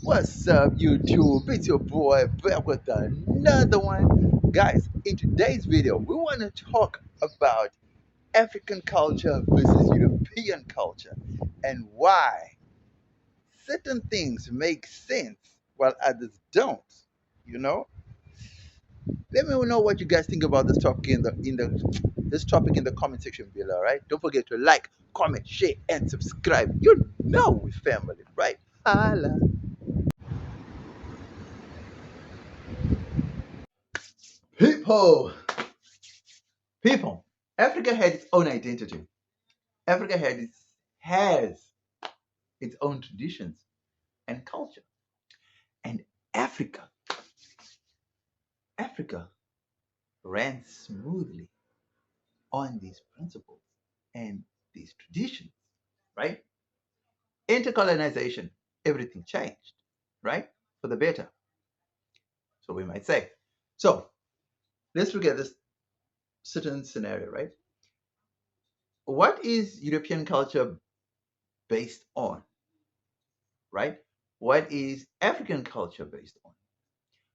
What's up, YouTube? It's your boy back with another one. Guys, in today's video, we want to talk about African culture versus European culture and why certain things make sense while others don't. You know? Let me know what you guys think about this topic in the comment section below, right? Don't forget to like, comment, share, and subscribe. You know we family, right? Holla. People, people. Africa had its own identity. Africa has its own traditions and culture. And Africa, Africa ran smoothly on these principles and these traditions, right? Intercolonization, everything changed, right? For the better, so we might say. So let's look at this certain scenario, right? What is European culture based on, right? What is African culture based on?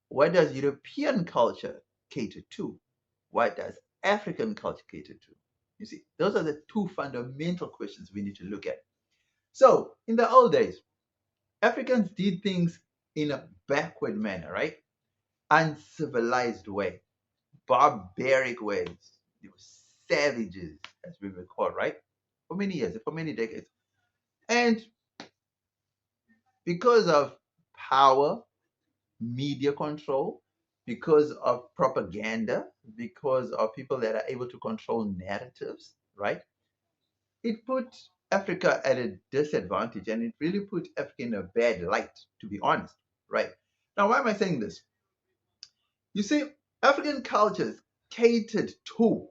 What does European culture cater to? What does African culture cater to? You see, those are the two fundamental questions we need to look at. So, in the old days, Africans did things in a backward manner, right? Uncivilized way, barbaric ways. They were savages, as we would call, right? For many years, for many decades. And because of power, media control, because of propaganda, because of people that are able to control narratives, right? It put Africa at a disadvantage and it really put Africa in a bad light, to be honest, right? Now, why am I saying this? You see, African cultures catered to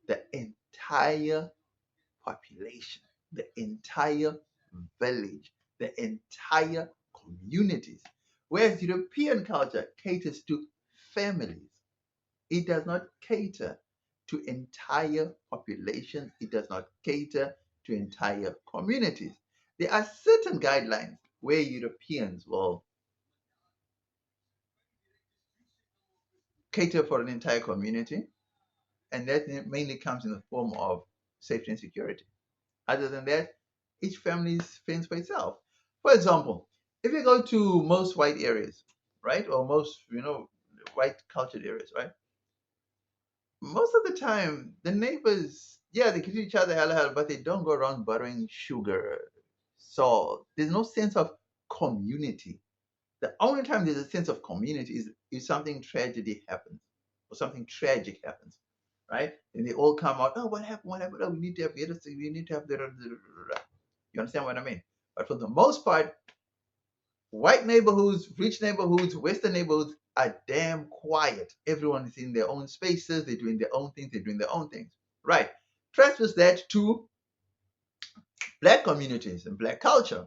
the entire population, the entire village, the entire communities. Whereas European culture caters to families. It does not cater to entire populations. It does not cater to entire communities. There are certain guidelines where Europeans will cater for an entire community, and that mainly comes in the form of safety and security. Other than that, each family fends for itself. For example, if you go to most white areas, right, or most white cultured areas, right, most of the time the neighbors, yeah, they give each other hell, but they don't go around borrowing sugar, salt. There's no sense of community. The only time there's a sense of community is if something tragedy happens or something tragic happens, right? And they all come out. Oh, what happened? What happened? Oh, we need to have medicine. We need to have the. You understand what I mean? But for the most part, white neighborhoods, rich neighborhoods, Western neighborhoods are damn quiet. Everyone is in their own spaces. They're doing their own things. They're doing their own things. Right. Transfers that to black communities and black culture.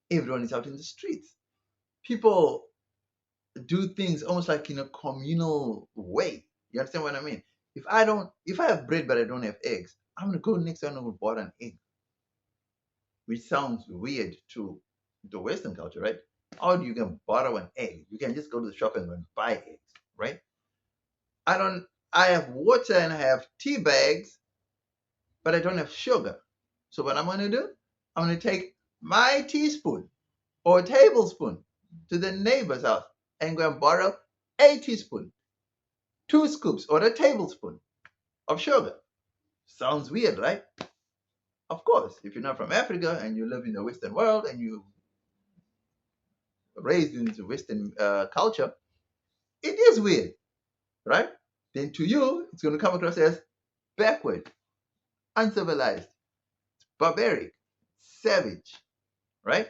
Everyone is out in the streets. People do things almost like in a communal way. You understand what I mean? If I have bread but I don't have eggs, I'm gonna go next door and I'm gonna buy an egg, which sounds weird to the Western culture, right? How do you can borrow an egg? You can just go to the shop and buy eggs, right? I don't. I have water and I have tea bags, but I don't have sugar. So what I'm gonna do? I'm gonna take my teaspoon or tablespoon to the neighbor's house and go and borrow a teaspoon, 2 scoops, or a tablespoon of sugar. Sounds weird, right? Of course, if you're not from Africa and you live in the Western world and you raised into Western culture, it is weird, right? Then to you, it's going to come across as backward, uncivilized, barbaric, savage, right?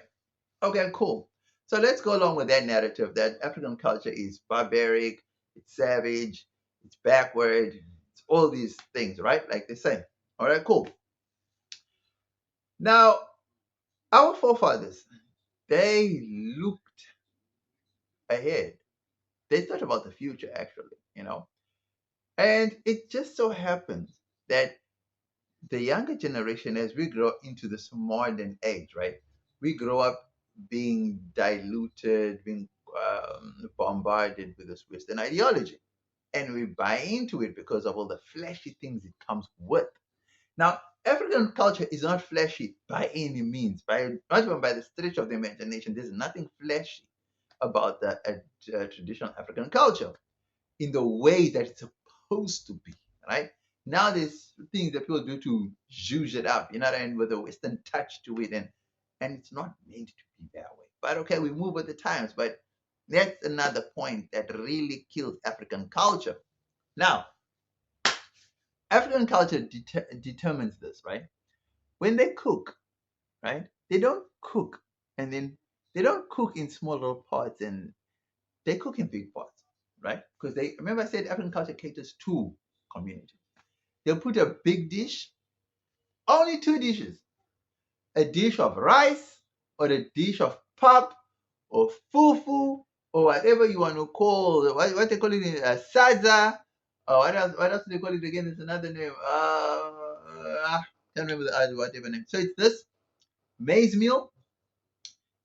Okay, cool. So let's go along with that narrative that African culture is barbaric, it's savage, it's backward, it's all these things, right? Like they say. All right, cool. Now, our forefathers, they looked ahead. They thought about the future, actually. And it just so happens that the younger generation, as we grow into this modern age, right? We grow up being diluted, being bombarded with this Western ideology. And we buy into it because of all the flashy things it comes with. Now, African culture is not flashy by any means, not even by the stretch of the imagination. There's nothing flashy about the traditional African culture in the way that it's supposed to be, right? Now there's things that people do to zhuzh it up, you know, and with a Western touch to it, and it's not meant to be that way. But okay, we move with the times, but that's another point that really kills African culture. Now, African culture determines this, right? When they cook, right? They don't cook and then they don't cook in small little pots and they cook in big pots, right? Because they remember I said African culture caters to community. They'll put a big dish, only two dishes, a dish of rice or a dish of pap or fufu or whatever you want to call what they call it, sadza, or what else do they call it again? It's another name. Can't remember the other whatever name. So it's this maize meal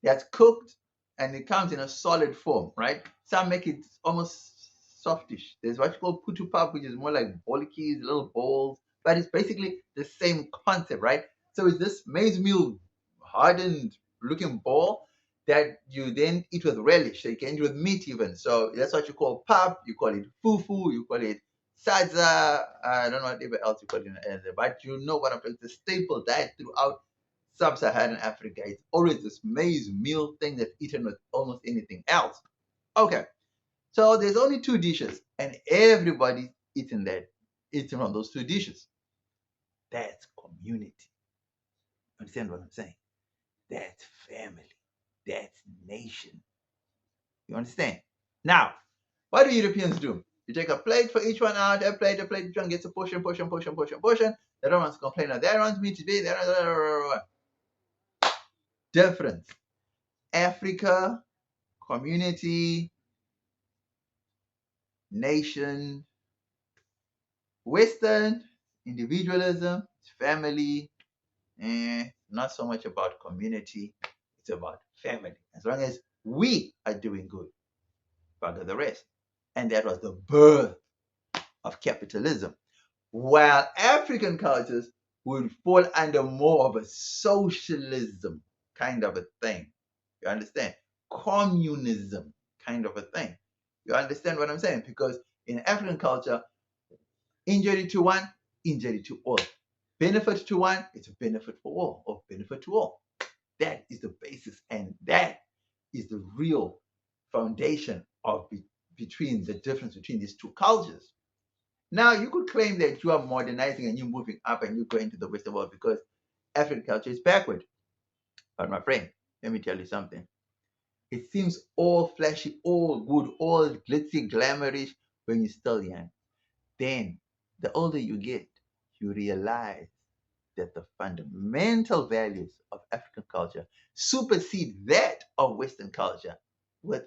that's cooked and it comes in a solid form, right? Some make it almost softish. There's what you call putu pap, which is more like bolkies, little balls, but it's basically the same concept, right? So it's this maize meal hardened looking ball that you then eat with relish. So you can eat with meat even. So that's what you call pap. You call it fufu. You call it sadza. I don't know whatever else you call it, but you know what I'm talking. It's a staple diet throughout sub-Saharan Africa. It's always this maize meal thing that's eaten with almost anything else. Okay, so there's only two dishes, and everybody's eating from those two dishes. That's community. Understand what I'm saying? That's family. That's nation. You understand? Now, what do Europeans do? You take a plate for each one out, a plate, each one gets a portion. The other one's complaining, that one's me today, difference. Africa, community, nation, Western, individualism, family, not so much about community, it's about family. As long as we are doing good, bugger the rest. And that was the birth of capitalism. While African cultures would fall under more of a socialism kind of a thing. You understand? Communism kind of a thing. You understand what I'm saying? Because in African culture, injury to one, injury to all. Benefit to one, it's a benefit for all, or benefit to all. That is the basis, and that is the real foundation of between the difference between these two cultures. Now, you could claim that you are modernizing and you're moving up and you're going to the Western world because African culture is backward. But my friend, let me tell you something. It seems all flashy, all good, all glitzy, glamorous when you're still young. Then, the older you get, you realize that the fundamental values of African culture supersede that of Western culture with,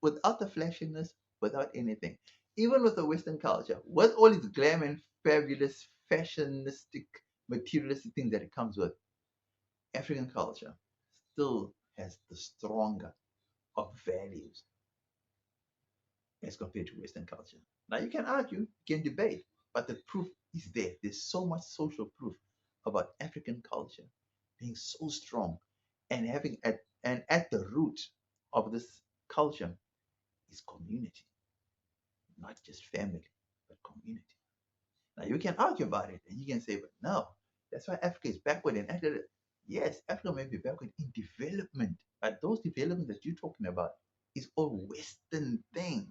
without the flashiness, without anything. Even with the Western culture, with all its glam and fabulous, fashionistic, materialistic things that it comes with, African culture still has the stronger of values as compared to Western culture. Now, you can argue, you can debate, but the proof is there. There's so much social proof about African culture being so strong and having at the root of this culture is community, not just family, but community. Now, you can argue about it and you can say, but no, that's why Africa is backward in Africa. Yes, Africa may be backward in development, but those developments that you're talking about is all Western things.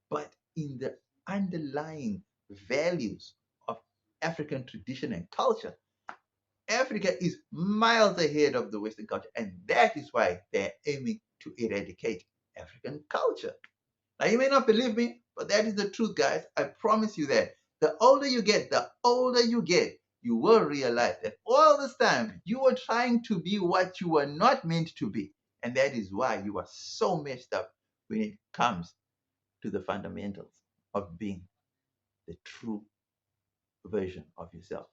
But in the underlying values of African tradition and culture, Africa is miles ahead of the Western culture. And that is why they're aiming to eradicate African culture. Now, you may not believe me, but that is the truth, guys. I promise you that. The older you get, you will realize that all this time you were trying to be what you were not meant to be. And that is why you are so messed up when it comes to the fundamentals of being the true version of yourself.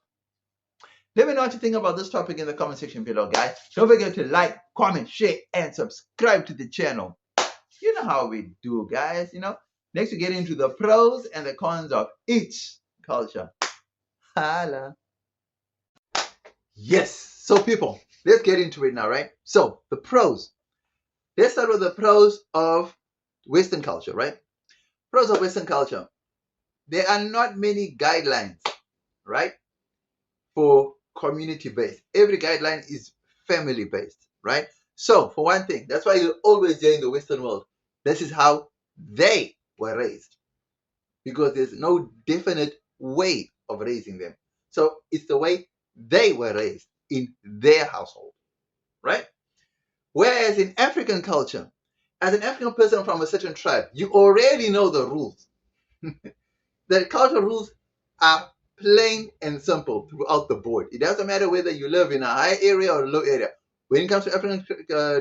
Let me know what you think about this topic in the comment section below, guys. Don't forget to like, comment, share, and subscribe to the channel. You know how we do, guys. Next we get into the pros and the cons of each culture. Holla. Yes. So people, let's get into it now, right? So the pros. Let's start with the pros of Western culture, right? Pros of Western culture. There are not many guidelines, right, for community-based. Every guideline is family-based, right? So for one thing, that's why you always hear in the Western world, this is how they were raised, because there's no definite way of raising them. So it's the way they were raised in their household, right? Whereas in African culture, as an African person from a certain tribe, you already know the rules. The cultural rules are plain and simple throughout the board. It doesn't matter whether you live in a high area or a low area. When it comes to African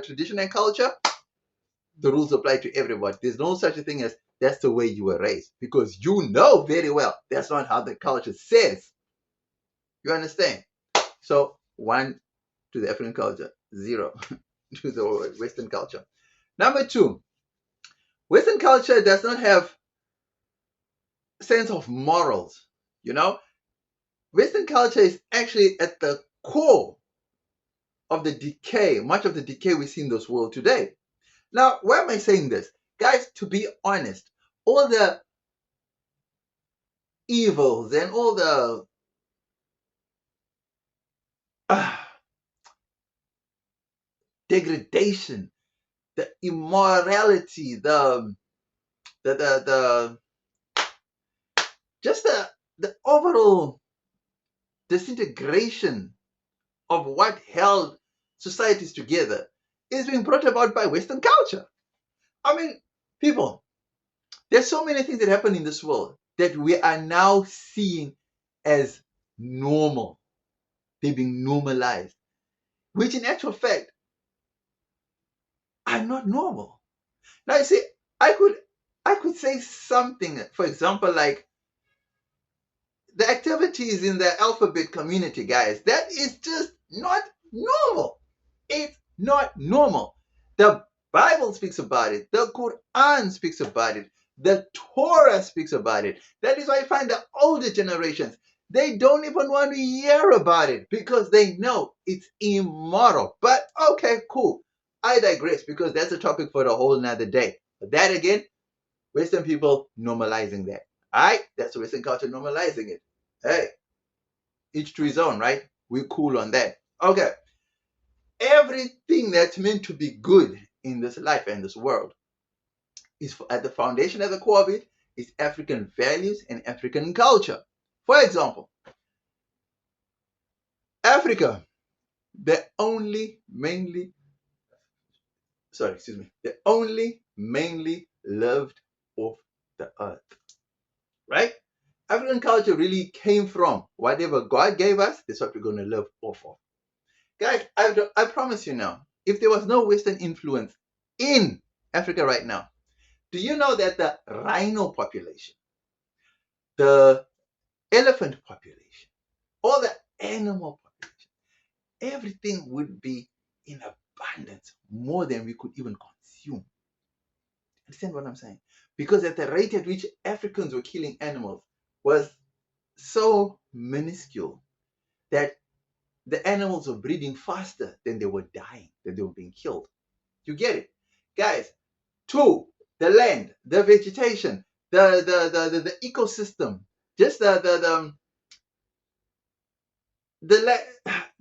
tradition and culture, the rules apply to everybody. There's no such a thing as that's the way you were raised, because you know very well that's not how the culture says. You understand? So 1 to the African culture, 0 to the Western culture. Number 2, Western culture does not have sense of morals. Western culture is actually at the core of the decay, much of the decay we see in this world today. Now, why am I saying this? Guys, to be honest, all the evils and all the degradation, the immorality, just the overall disintegration of what held societies together is being brought about by Western culture. I mean, people, there's so many things that happen in this world that we are now seeing as normal. They're being normalized, which in actual fact are not normal. Now you see, I could say something, for example, like the activities in the alphabet community, guys, that is just not normal. It's not normal. The Bible speaks about it. The Quran speaks about it. The Torah speaks about it. That is why I find the older generations, they don't even want to hear about it because they know it's immoral. But okay, cool. I digress, because that's a topic for a whole nother day. But that again, Western people normalizing that. Alright? That's Western culture normalizing it. Hey, each to his own, right? We're cool on that. Okay. Everything that's meant to be good in this life and this world is at the foundation, at the core of it, is African values and African culture. For example, Africa, the only mainly lived off the earth, right? African culture really came from whatever God gave us. That's what we're going to live off of. Guys, I promise you now, if there was no Western influence in Africa right now, do you know that the rhino population, the elephant population, all the animal population, everything would be in abundance, more than we could even consume? Understand what I'm saying? Because at the rate at which Africans were killing animals was so minuscule that the animals were breeding faster than they were dying, than they were being killed. You get it? Guys, 2, the land, the vegetation, the ecosystem, just the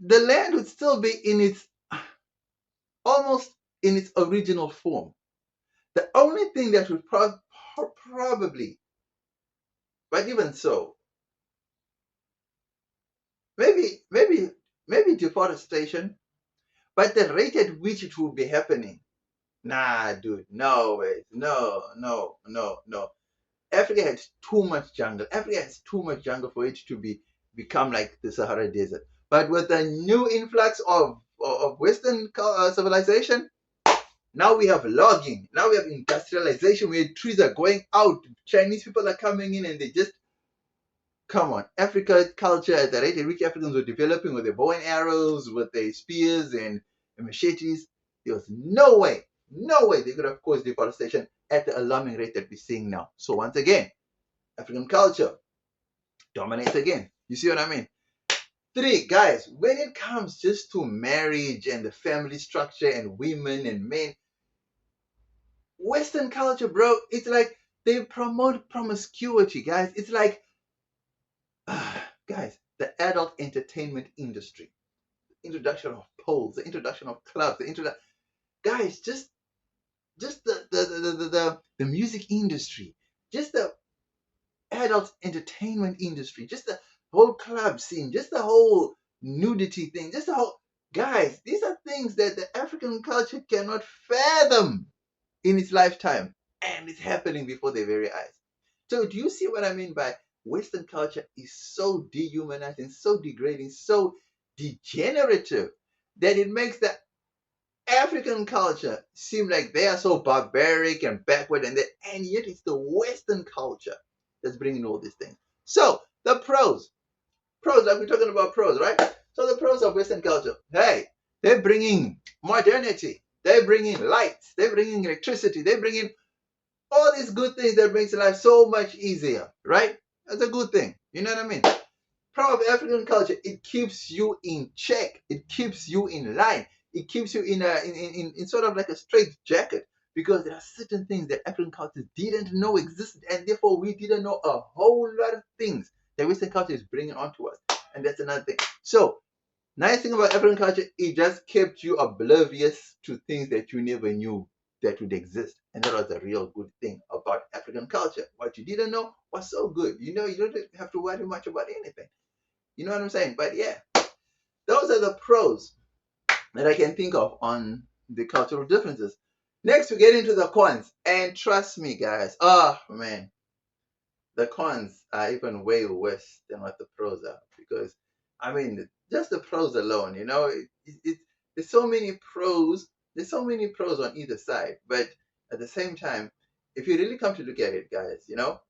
land would still be in its almost in its original form. The only thing that would probably, but even so, maybe deforestation, but the rate at which it will be happening, nah, dude, no way, no. Africa has too much jungle. Africa has too much jungle for it to become like the Sahara Desert. But with the new influx of Western civilization, now we have logging. Now we have industrialization where trees are going out. Chinese people are coming in and they just Come on, Africa culture at the rate at which Africans were developing with their bow and arrows, with their spears and machetes, there was no way they could have caused deforestation at the alarming rate that we're seeing now. So once again, African culture dominates again. You see what I mean? 3, guys, when it comes just to marriage and the family structure and women and men, Western culture, bro, it's like they promote promiscuity, guys. It's like, guys, the adult entertainment industry, introduction of poles, the introduction of clubs, guys, just the music industry, just the adult entertainment industry, just the whole club scene, just the whole nudity thing, just the whole, guys, these are things that the African culture cannot fathom in its lifetime, and it's happening before their very eyes. So do you see what I mean by Western culture is so dehumanizing, so degrading, so degenerative that it makes the African culture seem like they are so barbaric and backward, and yet it's the Western culture that's bringing all these things. So the pros, like we're talking about pros, right? So the pros of Western culture, hey, they're bringing modernity, they're bringing lights, they're bringing electricity, they're bringing all these good things that makes life so much easier, right? That's a good thing. You know what I mean? Pro of African culture, it keeps you in check, it keeps you in line, it keeps you in sort of like a straight jacket, because there are certain things that African culture didn't know existed, and therefore we didn't know a whole lot of things that Western culture is bringing onto us, and that's another thing. So nice thing about African culture, it just kept you oblivious to things that you never knew that would exist. And that was a real good thing about African culture. What you didn't know was so good. You know, you don't have to worry much about anything. You know what I'm saying? But yeah, those are the pros that I can think of on the cultural differences. Next, we get into the cons. And trust me, guys, oh man, the cons are even way worse than what the pros are. Because, I mean, just the pros alone, you know, there's so many pros. There's so many pros on either side. But at the same time, if you really come to look at it, guys, you know,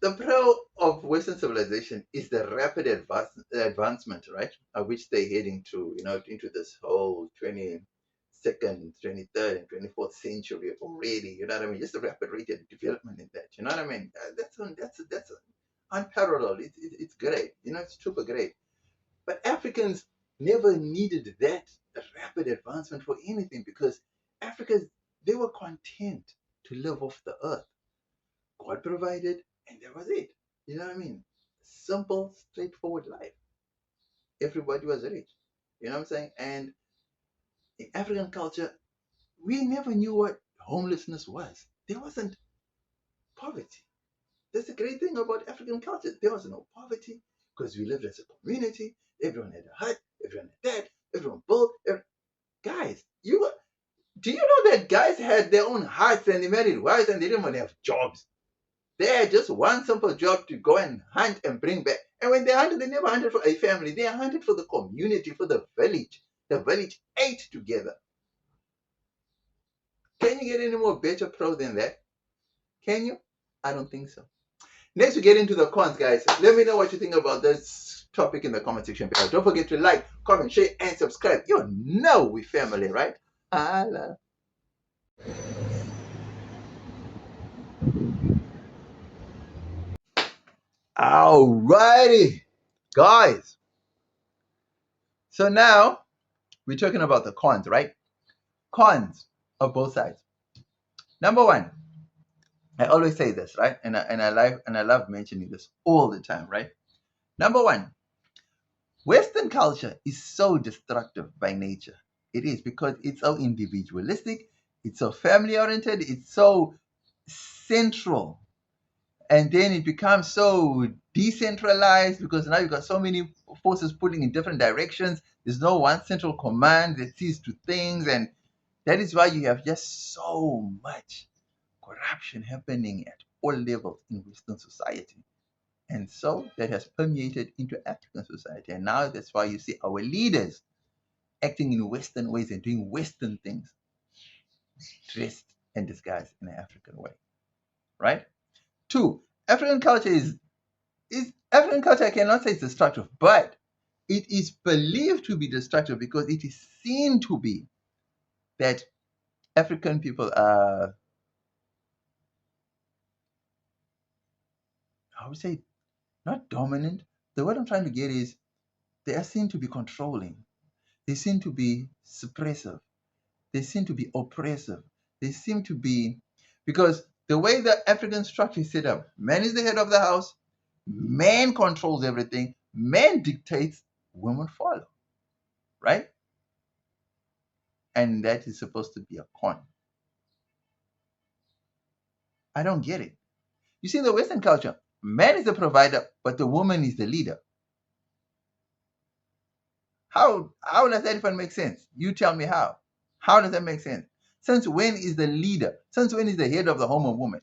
the pro of Western civilization is the rapid advancement, right, of which they're heading to, you know, into this whole 22nd, 23rd, and 24th century already. You know what I mean? Just the rapid rate of development in that. You know what I mean? That's unparalleled. It's great. You know, it's super great. But Africans never needed that rapid advancement for anything, because Africans, they were content to live off the earth. God provided, and that was it. You know what I mean? Simple, straightforward life. Everybody was rich. You know what I'm saying? And in African culture, we never knew what homelessness was. There wasn't poverty. That's the great thing about African culture. There was no poverty because we lived as a community. Everyone had a hut. Everyone had that. Everyone built. Guys, do you know that guys had their own huts and they married wives and they didn't even have jobs? They had just one simple job to go and hunt and bring back. And when they hunted, they never hunted for a family. They hunted for the community, for the village. The village ate together. Can you get any more better pro than that? Can you? I don't think so. Next, we get into the cons, guys. Let me know what you think about this topic in the comment section below. Don't forget to like, comment, share, and subscribe. You know we family, right? I love. Alrighty, guys. So now we're talking about the cons, right? Cons of both sides. Number one, I always say this, right? And I love mentioning this all the time, right? Number one, Western culture is so destructive by nature. It is, because it's so individualistic, it's so family oriented, it's so central. And then it becomes so decentralized because now you've got so many forces pulling in different directions. There's no one central command that sees to things. And that is why you have just so much corruption happening at all levels in Western society. And so that has permeated into African society. And now that's why you see our leaders acting in Western ways and doing Western things, dressed and disguised in an African way. Right? Two, African culture is African culture, I cannot say it's destructive, but it is believed to be destructive because it is seen to be that African people are, I would say, not dominant. The word I'm trying to get is they are seen to be controlling. They seem to be suppressive. They seem to be oppressive. They seem to be, because the way the African structure is set up, man is the head of the house, man controls everything, man dictates, women follow, right? And that is supposed to be a con. I don't get it. You see, in the Western culture, man is the provider, but the woman is the leader. How does that even make sense? You tell me how. How does that make sense? Since when is the leader? Since when is the head of the home a woman?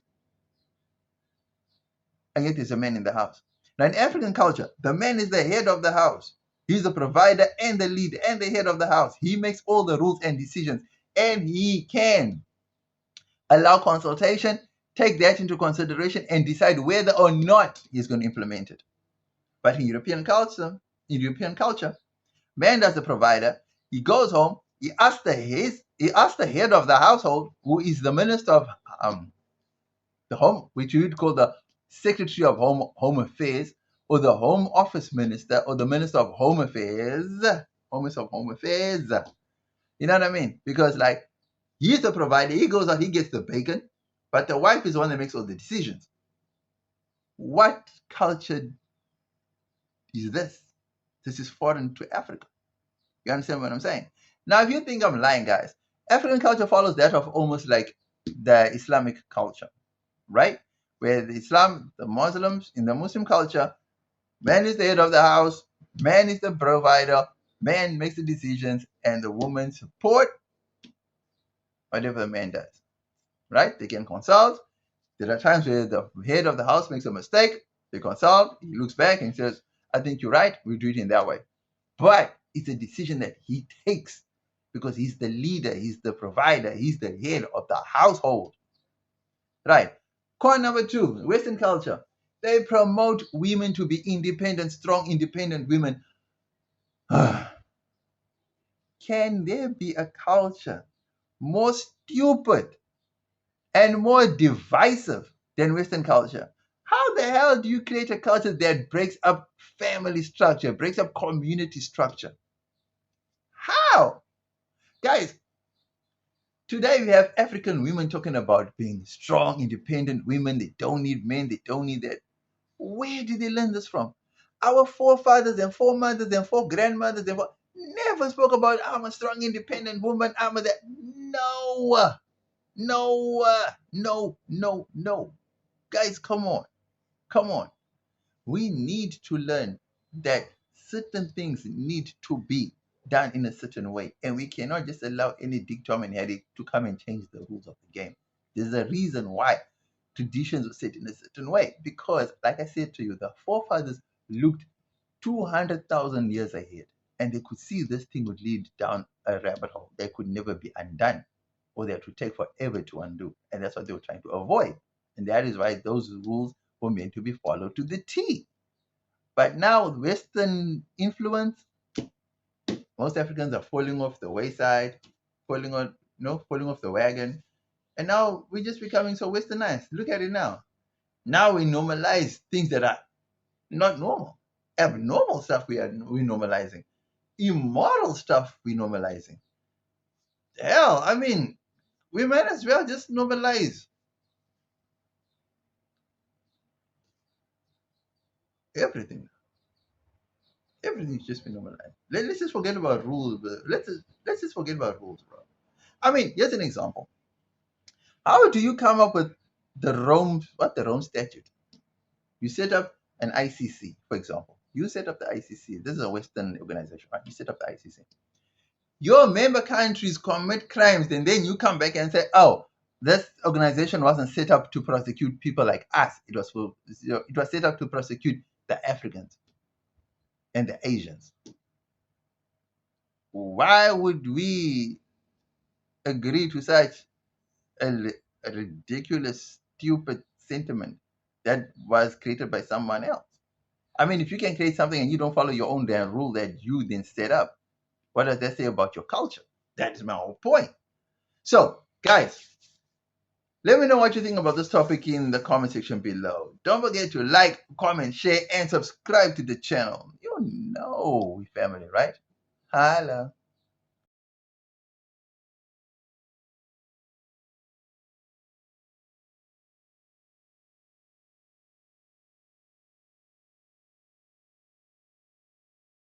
And yet there's a man in the house. Now in African culture, the man is the head of the house. He's the provider and the leader and the head of the house. He makes all the rules and decisions, and he can allow consultation, take that into consideration, and decide whether or not he's going to implement it. But in European culture, man does the provider. He goes home. He asks the head of the household, who is the minister of the home, which you would call the secretary of home affairs, or the home office minister, or the minister of home affairs. Minister of home affairs. You know what I mean? Because like he's the provider. He goes out. He gets the bacon, but the wife is the one that makes all the decisions. What culture is this? This is foreign to Africa. You understand what I'm saying? Now, if you think I'm lying, guys, African culture follows that of almost like the Islamic culture, right? Where the Muslims, in the Muslim culture, man is the head of the house, man is the provider, man makes the decisions, and the woman support whatever the man does, right? They can consult. There are times where the head of the house makes a mistake. They consult. He looks back and says, I think you're right. We do it in that way. But it's a decision that he takes because he's the leader, he's the provider, he's the head of the household. Right. Con number 2, Western culture. They promote women to be independent, strong, independent women. Can there be a culture more stupid and more divisive than Western culture? How the hell do you create a culture that breaks up family structure, breaks up community structure? How? Guys, today we have African women talking about being strong, independent women. They don't need men, they don't need that. Where did they learn this from? Our forefathers and foremothers and foregrandmothers never spoke about I'm a strong, independent woman. I'm a that. No, no. Guys, come on. Come on. We need to learn that certain things need to be done in a certain way. And we cannot just allow any dictum and headache to come and change the rules of the game. There's a reason why traditions were set in a certain way. Because, like I said to you, the forefathers looked 200,000 years ahead and they could see this thing would lead down a rabbit hole that could never be undone or that would take forever to undo. And that's what they were trying to avoid. And that is why those rules were meant to be followed to the T. But now, with Western influence, most Africans are falling off the wayside, falling off the wagon. And now we're just becoming so westernized. Look at it now. Now we normalize things that are not normal. Abnormal stuff we're normalizing. Immoral stuff we're normalizing. Hell, I mean, we might as well just normalize everything. Everything's just been normalized. Let's just forget about rules. Let's just forget about rules, bro. I mean, here's an example. How do you come up with the Rome Statute? You set up an ICC, for example. You set up the ICC. This is a Western organization, right? You set up the ICC. Your member countries commit crimes, and then you come back and say, "Oh, this organization wasn't set up to prosecute people like us. It was set up to prosecute the Africans and the Asians." Why would we agree to such a ridiculous, stupid sentiment that was created by someone else? I mean, if you can create something and you don't follow your own damn rule that you then set up, what does that say about your culture? That is my whole point. So, guys, let me know what you think about this topic in the comment section below. Don't forget to like, comment, share, and subscribe to the channel. You know we family, right? Holla.